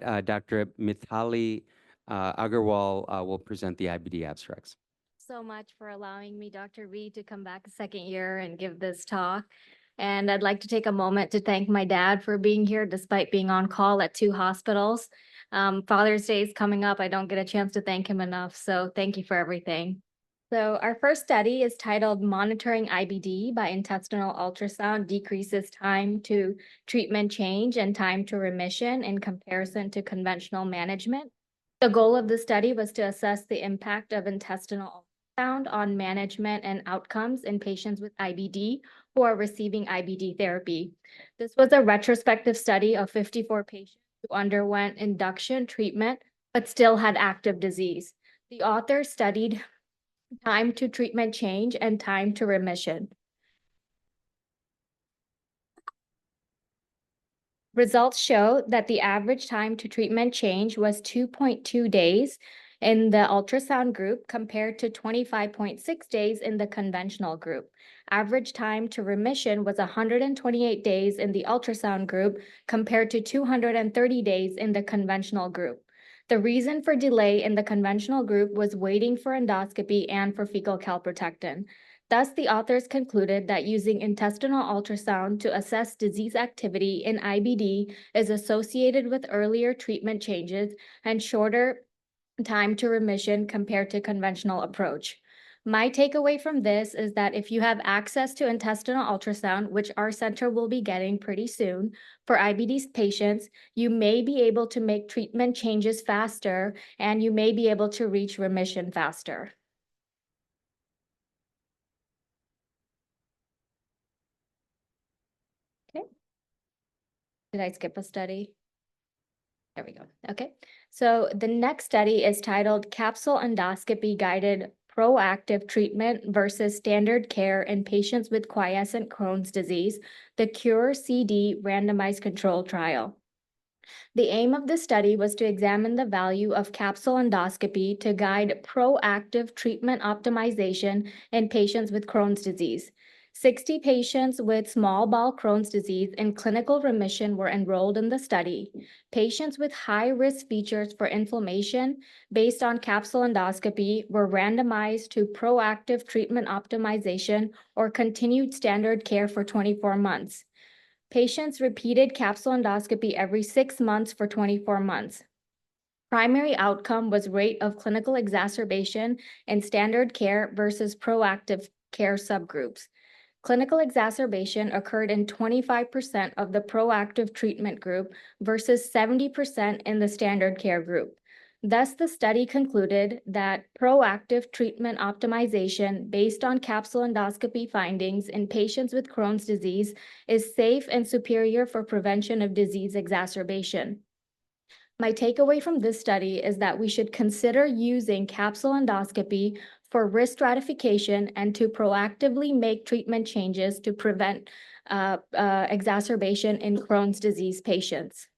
Dr. Mitali Agarwal will present the IBD abstracts. So much for allowing me, Dr. Reed, to come back a second year and give this talk. And I'd like to take a moment to thank my dad for being here despite being on call at 2 hospitals. Father's Day is coming up. I don't get a chance to thank him enough. So thank you for everything. So our first study is titled Monitoring IBD by Intestinal Ultrasound Decreases Time to Treatment Change and Time to Remission in Comparison to Conventional Management. The goal of the study was to assess the impact of intestinal ultrasound on management and outcomes in patients with IBD who are receiving IBD therapy. This was a retrospective study of 54 patients who underwent induction treatment but still had active disease. The author studied time to treatment change and time to remission. Results show that the average time to treatment change was 2.2 days in the ultrasound group compared to 25.6 days in the conventional group. Average time to remission was 128 days in the ultrasound group compared to 230 days in the conventional group. The reason for delay in the conventional group was waiting for endoscopy and for fecal calprotectin. Thus, the authors concluded that using intestinal ultrasound to assess disease activity in IBD is associated with earlier treatment changes and shorter time to remission compared to conventional approach. My takeaway from this is that if you have access to intestinal ultrasound, which our center will be getting pretty soon for IBD patients, you may be able to make treatment changes faster and you may be able to reach remission faster. Okay. Did I skip a study? There we go. Okay. So the next study is titled Capsule Endoscopy Guided Proactive Treatment versus Standard Care in Patients with Quiescent Crohn's Disease, the CURE-CD randomized control trial. The aim of this study was to examine the value of capsule endoscopy to guide proactive treatment optimization in patients with Crohn's disease. 60 patients with small bowel Crohn's disease in clinical remission were enrolled in the study. Patients with high-risk features for inflammation based on capsule endoscopy were randomized to proactive treatment optimization or continued standard care for 24 months. Patients repeated capsule endoscopy every 6 months for 24 months. Primary outcome was rate of clinical exacerbation in standard care versus proactive care subgroups. Clinical exacerbation occurred in 25% of the proactive treatment group versus 70% in the standard care group. Thus, the study concluded that proactive treatment optimization based on capsule endoscopy findings in patients with Crohn's disease is safe and superior for prevention of disease exacerbation. My takeaway from this study is that we should consider using capsule endoscopy for risk stratification and to proactively make treatment changes to prevent exacerbation in Crohn's disease patients.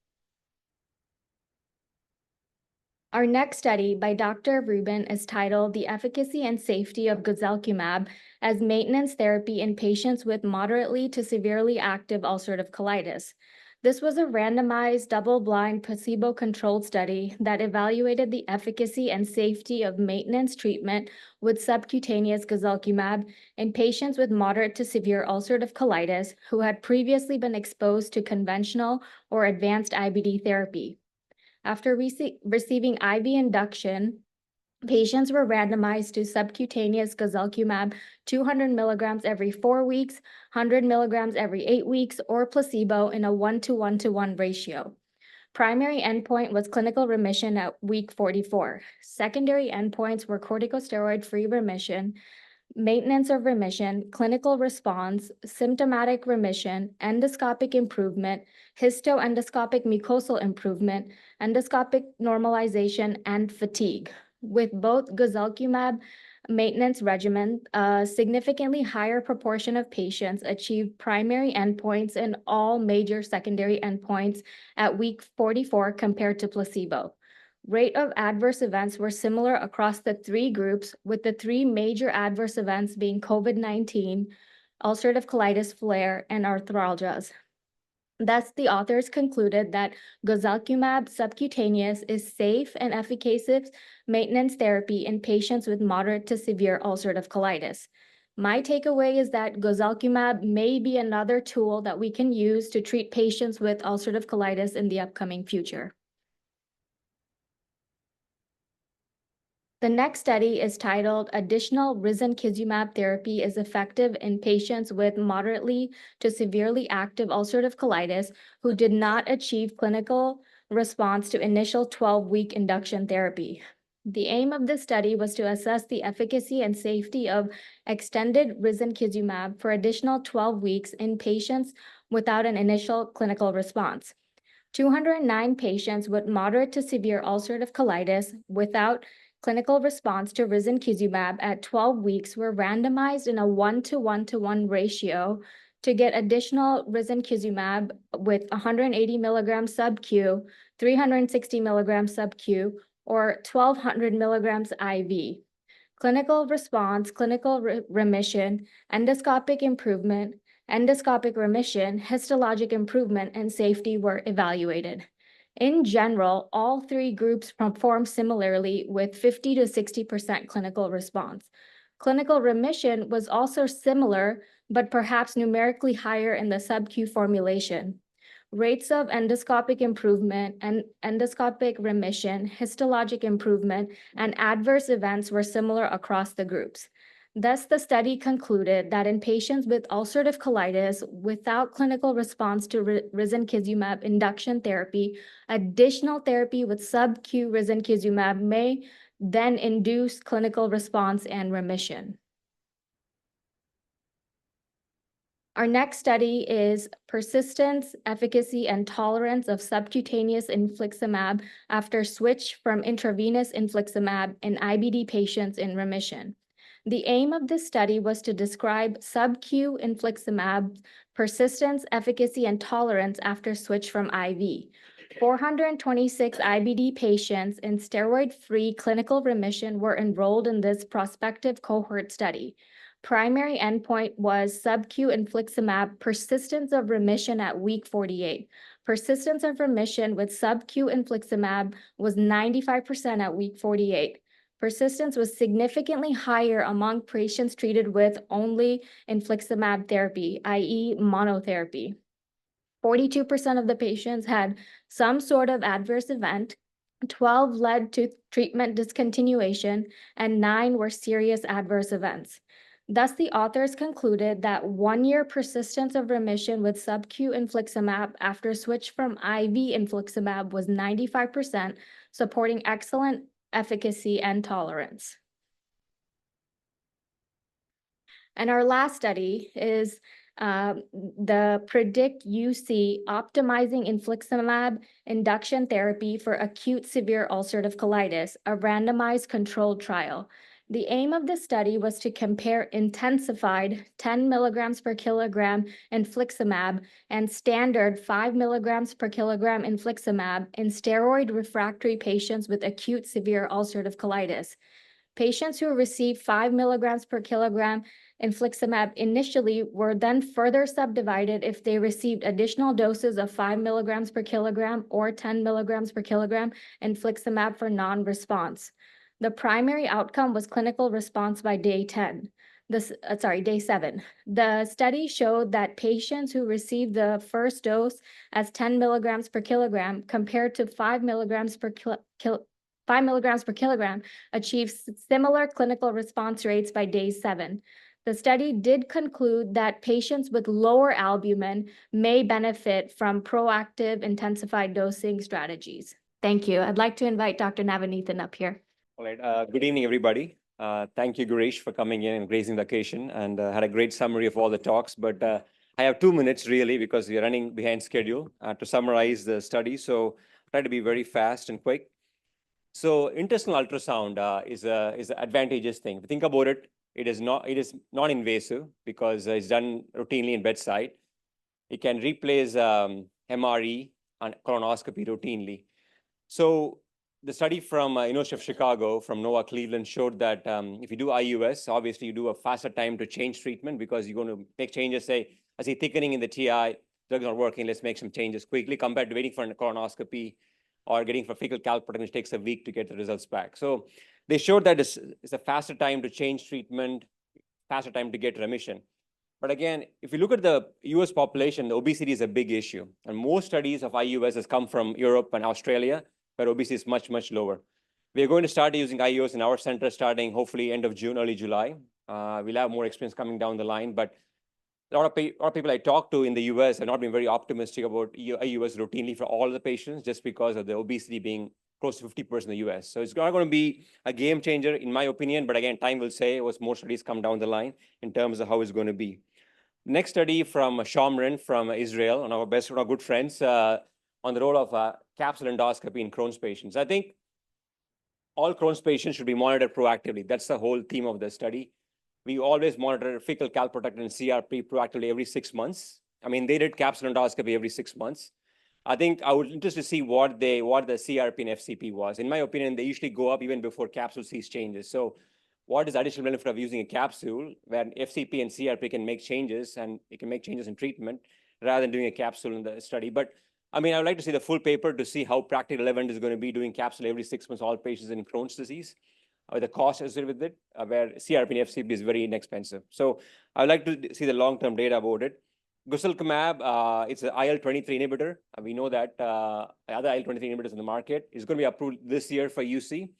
Our next study by Dr. Rubin is titled The Efficacy and Safety of Guselkumab as Maintenance Therapy in Patients with Moderately to Severely Active Ulcerative Colitis. This was a randomized, double-blind, placebo-controlled study that evaluated the efficacy and safety of maintenance treatment with subcutaneous guselkumab in patients with moderate to severe ulcerative colitis who had previously been exposed to conventional or advanced IBD therapy. After receiving IV induction, patients were randomized to subcutaneous guselkumab 200 milligrams every 4 weeks, 100 milligrams every 8 weeks, or placebo in a 1:1:1 ratio. Primary endpoint was clinical remission at week 44. Secondary endpoints were corticosteroid-free remission, maintenance of remission, clinical response, symptomatic remission, endoscopic improvement, histoendoscopic mucosal improvement, endoscopic normalization, and fatigue. With both guselkumab maintenance regimen, a significantly higher proportion of patients achieved primary endpoints in all major secondary endpoints at week 44 compared to placebo. Rate of adverse events were similar across the 3 groups, with the 3 major adverse events being COVID-19, ulcerative colitis flare, and arthralgias. Thus, the authors concluded that gozalcumab subcutaneous is safe and efficacious maintenance therapy in patients with moderate to severe ulcerative colitis. My takeaway is that gozalcumab may be another tool that we can use to treat patients with ulcerative colitis in the upcoming future. The next study is titled Additional Risankizumab Therapy is Effective in Patients with Moderately to Severely Active Ulcerative Colitis who did not achieve clinical response to initial 12-week induction therapy. The aim of this study was to assess the efficacy and safety of extended risankizumab for additional 12 weeks in patients without an initial clinical response. 209 patients with moderate to severe ulcerative colitis without clinical response to risankizumab at 12 weeks were randomized in a 1:1:1 ratio to get additional risankizumab with 180 milligrams sub-Q, 360 milligrams sub-Q, or 1,200 milligrams IV. Clinical response, clinical remission, endoscopic improvement, endoscopic remission, histologic improvement, and safety were evaluated. In general, all three groups performed similarly with 50 to 60% clinical response. Clinical remission was also similar, but perhaps numerically higher in the sub-Q formulation. Rates of endoscopic improvement and endoscopic remission, histologic improvement, and adverse events were similar across the groups. Thus, the study concluded that in patients with ulcerative colitis without clinical response to risankizumab induction therapy, additional therapy with sub-Q risankizumab may then induce clinical response and remission. Our next study is persistence, efficacy, and tolerance of subcutaneous infliximab after switch from intravenous infliximab in IBD patients in remission. The aim of this study was to describe sub-Q infliximab persistence, efficacy, and tolerance after switch from IV. 426 IBD patients in steroid-free clinical remission were enrolled in this prospective cohort study. Primary endpoint was sub-Q infliximab persistence of remission at week 48. Persistence of remission with sub-Q infliximab was 95% at week 48. Persistence was significantly higher among patients treated with only infliximab therapy, i.e. monotherapy. 42% of the patients had some sort of adverse event, 12 led to treatment discontinuation, and 9 were serious adverse events. Thus, the authors concluded that 1-year persistence of remission with sub-Q infliximab after switch from IV infliximab was 95%, supporting excellent efficacy and tolerance. And our last study is the PREDICT UC optimizing infliximab induction therapy for acute severe ulcerative colitis, a randomized controlled trial. The aim of this study was to compare intensified 10 milligrams per kilogram infliximab and standard 5 milligrams per kilogram infliximab in steroid refractory patients with acute severe ulcerative colitis. Patients who received 5 milligrams per kilogram infliximab initially were then further subdivided if they received additional doses of 5 milligrams per kilogram or 10 milligrams per kilogram infliximab for non-response. The primary outcome was clinical response by day 7. The study showed that patients who received the first dose as 10 milligrams per kilogram compared to 5 milligrams per 5 milligrams per kilogram achieved similar clinical response rates by day 7. The study did conclude that patients with lower albumin may benefit from proactive intensified dosing strategies. Thank you. I'd like to invite Dr. Navanethan up here. All right. Good evening, everybody. Thank you, Girish, for coming in and gracing the occasion, and had a great summary of all the talks. But I have 2 minutes, really, because we are running behind schedule to summarize the study. So try to be very fast and quick. So intestinal ultrasound is an advantageous thing. If you think about it, it is non-invasive because it's done routinely in bedside. It can replace MRE and colonoscopy routinely. So the study from University of Chicago, from Nova Cleveland, showed that if you do IUS, obviously you do a faster time to change treatment because you're going to make changes, say thickening in the TI, drug's not working, let's make some changes quickly, compared to waiting for a colonoscopy or getting for fecal calprotectin, which takes a week to get the results back. So they showed that it's a faster time to change treatment, faster time to get remission. But again, if you look at the US population, the obesity is a big issue. And most studies of IUS has come from Europe and Australia, where obesity is much, much lower. We are going to start using IUS in our center starting hopefully end of June, early July. We'll have more experience coming down the line. But a lot of people I talk to in the US have not been very optimistic about IUS routinely for all the patients, just because of the obesity being close to 50% in the US. So it's not going to be a game changer, in my opinion. But again, time will say as more studies come down the line in terms of how it's going to be. Next study from Shamrin from Israel, one of our good friends, on the role of capsule endoscopy in Crohn's patients. I think all Crohn's patients should be monitored proactively. That's the whole theme of the study. We always monitor fecal calprotectin and CRP proactively every 6 months. I mean, they did capsule endoscopy every 6 months. I think I would interested to see what the CRP and FCP was. In my opinion, they usually go up even before capsule sees changes. So what is the additional benefit of using a capsule where FCP and CRP can make changes, and it can make changes in treatment rather than doing a capsule in the study? But I mean, I would like to see the full paper to see how practically relevant is going to be doing capsule every 6 months, all patients in Crohn's disease, the cost associated with it, where CRP and FCP is very inexpensive. So I would like to see the long-term data about it. Guselkumab, it's an IL-23 inhibitor. We know that other IL-23 inhibitors in the market is going to be approved this year for UC.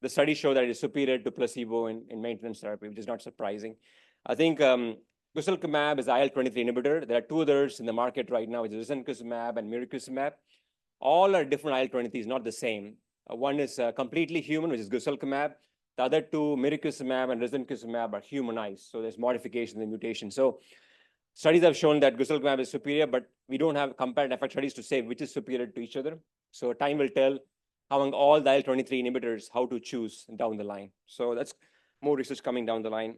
The studies show that it is superior to placebo in maintenance therapy, which is not surprising. I think guselkumab is IL-23 inhibitor. There are two others in the market right now, which is risankizumab and mirikizumab. All are different IL-23s, not the same. One is completely human, which is guselkumab. The other two, mirikizumab and risankizumab, are humanized. So there's modification and mutation. So studies have shown that guselkumab is superior, but we don't have comparative effect studies to say which is superior to each other. So time will tell among all the IL-23 inhibitors how to choose down the line. So that's more research coming down the line.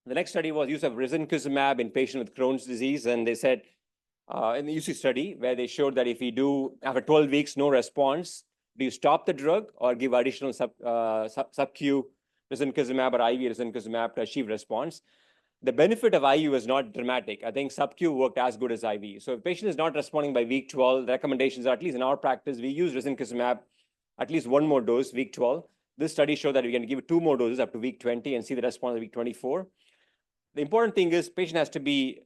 The next study was use of risankizumab in patients with Crohn's disease. And they said in the UC study, where they showed that if you do, after 12 weeks, no response, do you stop the drug or give additional sub-Q risankizumab or IV risankizumab to achieve response? The benefit of IV was not dramatic. I think sub-Q worked as good as IV. So if patient is not responding by week 12, the recommendations are, at least in our practice, we use risankizumab at least one more dose, week 12. This study showed that we can give 2 more doses up to week 20 and see the response at week 24. The important thing is patient has to be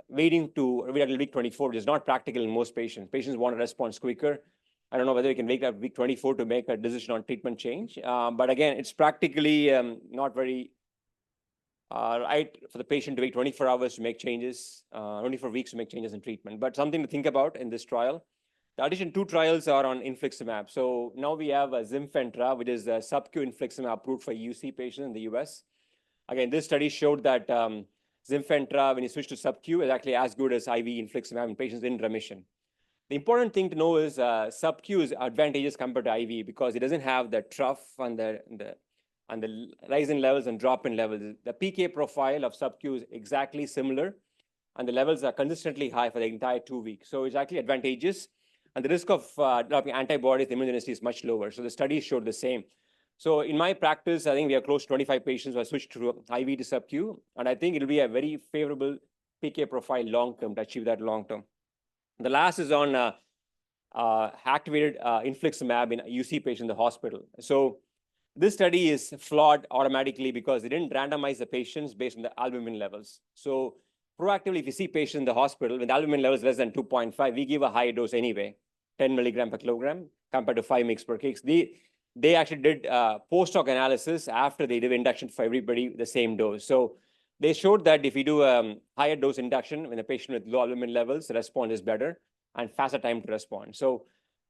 waiting to wait until week 24, which is not practical in most patients. Patients want a response quicker. I don't know whether we can wait up week 24 to make a decision on treatment change. But again, it's practically not very right for the patient to wait 24 hours to make changes, 24 weeks to make changes in treatment. But something to think about in this trial. The addition 2 trials are on infliximab. So now we have a Zimfentra, which is a sub-Q infliximab approved for UC patients in the US. Again, this study showed that Zimfentra, when you switch to sub-Q, is actually as good as IV infliximab in patients in remission. The important thing to know is sub-Q is advantageous compared to IV because it doesn't have the trough and the rise in levels and drop in levels. The PK profile of sub-Q is exactly similar, and the levels are consistently high for the entire 2 weeks. So it's actually advantageous. And the risk of developing antibodies, immunogenicity is much lower. So the studies showed the same. So in my practice, I think we have close to 25 patients who have switched to IV to sub-Q. And I think it'll be a very favorable PK profile long-term to achieve that long-term. The last is on activated infliximab in UC patients in the hospital. So this study is flawed automatically because they didn't randomize the patients based on the albumin levels. So proactively, if you see patients in the hospital with albumin levels less than 2.5, we give a high dose anyway, 10 milligram per kilogram compared to 5 mg per kg. They actually did post-hoc analysis after they did induction for everybody the same dose. So they showed that if you do a higher dose induction in a patient with low albumin levels, the response is better and faster time to respond. So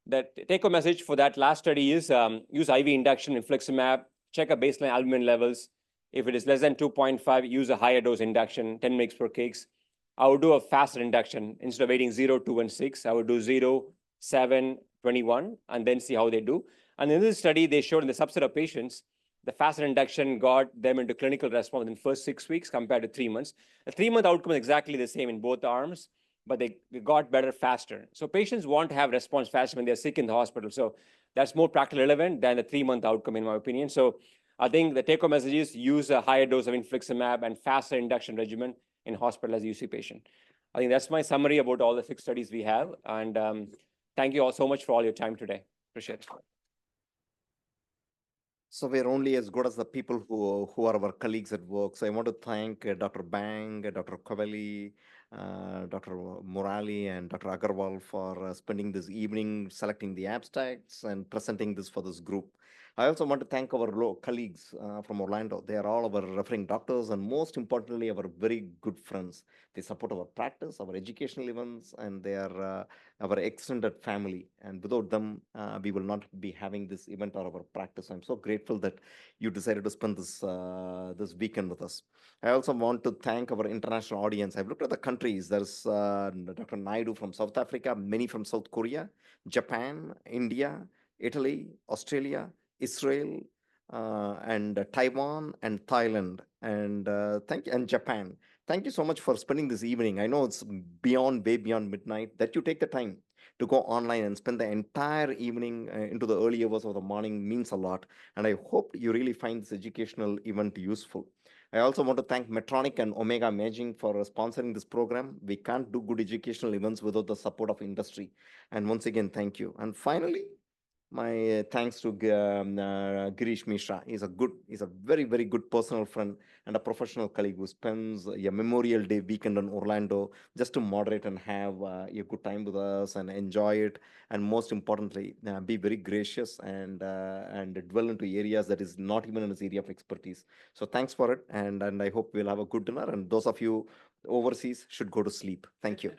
the take-home message for that last study is use IV induction infliximab, check a baseline albumin levels. If it is less than 2.5, use a higher dose induction, 10 mg per kg. I would do a faster induction. Instead of waiting 0, 2, and 6, I would do 0, 7, 21, and then see how they do. And in this study, they showed in the subset of patients, the faster induction got them into clinical response within the first 6 weeks compared to 3 months. The 3-month outcome is exactly the same in both arms, but they got better faster. So patients want to have response faster when they're sick in the hospital. So that's more practically relevant than the 3-month outcome, in my opinion. So I think the take-home message is use a higher dose of infliximab and faster induction regimen in hospital as a UC patient. I think that's my summary about all the 6 studies we have. And thank you all so much for all your time today. Appreciate it. So we're only as good as the people who are our colleagues at work. So I want to thank Dr. Bang, Dr. Covelli, Dr. Murali, and Dr. Agarwal for spending this evening selecting the abstracts and presenting this for this group. I also want to thank our colleagues from Orlando. They are all our referring doctors and most importantly, our very good friends. They support our practice, our educational events, and they are our extended family. And without them, we will not be having this event or our practice. I'm so grateful that you decided to spend this weekend with us. I also want to thank our international audience. I've looked at the countries. There's Dr. Naidu from South Africa, many from South Korea, Japan, India, Italy, Australia, Israel, and Taiwan and Thailand, and and Japan. Thank you so much for spending this evening. I know it's way beyond midnight, that you take the time to go online and spend the entire evening into the early hours of the morning means a lot. And I hope you really find this educational event useful. I also want to thank Medtronic and Omega Imaging for sponsoring this program. We can't do good educational events without the support of industry. And once again, thank you. And finally, my thanks to Girish Mishra. He's a very, very good personal friend and a professional colleague who spends a Memorial Day weekend in Orlando just to moderate and have a good time with us and enjoy it. And most importantly, be very gracious and dwell into areas that is not even in his area of expertise. So thanks for it. And I hope we'll have a good dinner. And those of you overseas should go to sleep. Thank you.